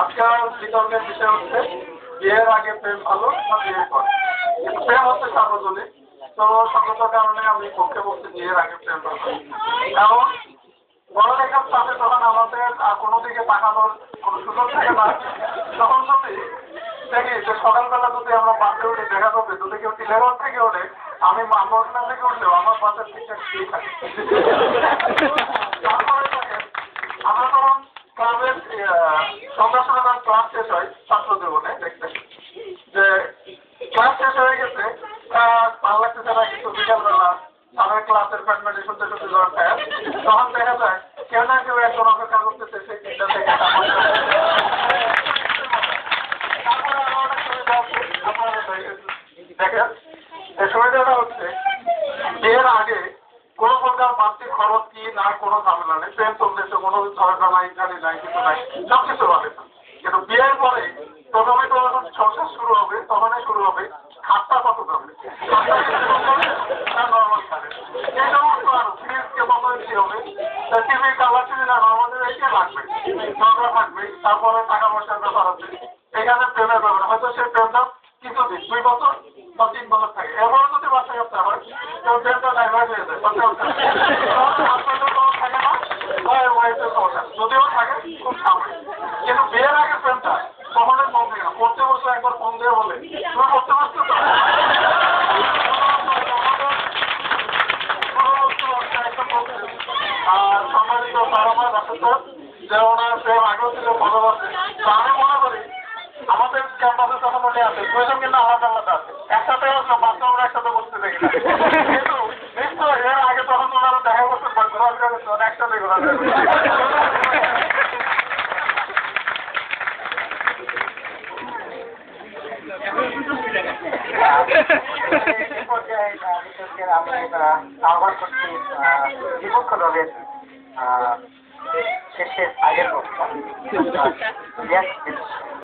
আজকাল বিতর্কের বিষয় হচ্ছে বিয়ের আগে প্রেম ভালো না বিয়ের পরে। কিন্তু প্রেম হচ্ছে সার্বজনীন। তো সকল কারণে আমি পক্ষে বলছি বিয়ের আগে প্রেম ভালো। কারণ পড়ালেখার সাথে যখন আমাদের কোনো দিকে তাকানোর কোনো সুযোগ থাকে না, তখন যদি দেখি যে সকালবেলা যদি আমরা বাসে উঠে দেখা যাবে যদি কেউ টিলেরন থেকে ওঠে, আমি মামলা থেকে উঠলেও আমার বাসের ঠিকঠাক ঠিক থাকে। তারপরে দেখেন আমরা যখন ক্লাবের সংগঠনের ক্লাস শেষ হয় ছাত্র জীবনে দেখতেন যে ক্লাস শেষ হয়ে গেছে, ভালো লাগতেছে না কিছু বিকালবেলা আমাদের ক্লাসের ফ্যান্ডমেন্টে শুনতে শুনতে যখন খায়, তখন দেখা যায় কেউ না কেউ একজন অপেক্ষা করতেছে সেই তিনটা থেকে দেখেন এই সুবিধাটা হচ্ছে বিয়ের আগে কোনো প্রকার বাড়তি খরচ কি না কোনো ঝামেলা নেই, প্রেম চলতেছে, কোনো ঝগড়া নাই, ইত্যাদি নাই, কিছু নাই, সবকিছু ভালো। কিন্তু বিয়ের পরে প্রথমে তো যখন সংসার শুরু হবে তখনই শুরু হবে খাটটা কত যাবে নর্মাল খাবে এই সমস্ত আরো ফ্রিজকে কত কি হবে, টিভি কালার টিভি না আমাদের এইটা লাগবে, ঝগড়া থাকবে, তারপরে টাকা পয়সার ব্যাপার আছে, এখানে প্রেমের ব্যাপার হয়তো সেই প্রেমটা কিছুদিন 2 বছর বা 3 বছর থাকে, এরপরে যদি বাচ্চা কাচ্চা হয় তো প্রেমটা ডাইভার্ট হয়ে যায়, বাচ্চা কাচ্চা থাকে না, সমস্যা যদিও থাকে খুব সামনে। কিন্তু বিয়ের আগে প্রেমটা কখনোই ফোন দিয়ে না, পড়তে বসে একবার ফোন দিয়ে বলে তুমি পড়তে বসছো তো আর সম্মানিত বাবা ডাক্তার যে ওনার প্রেম আগেও ছিল ভালোবাসে, তো আমি মনে করি আমাদের ক্যাম্পাসে যখন উনি আছে দুইজন কিন্তু আলাদা আলাদা আছে, একসাথে বাচ্চা আমরা একসাথে বসতে দেখি না, কিন্তু নিশ্চয় এর আগে তখন ওনারা দেখা করছেন বা ঘোরাফেরা করছেন একসাথে ঘোরাফেরা আমি আহ্বান করছি বিপক্ষ দলের শেষের আগের পক্ষ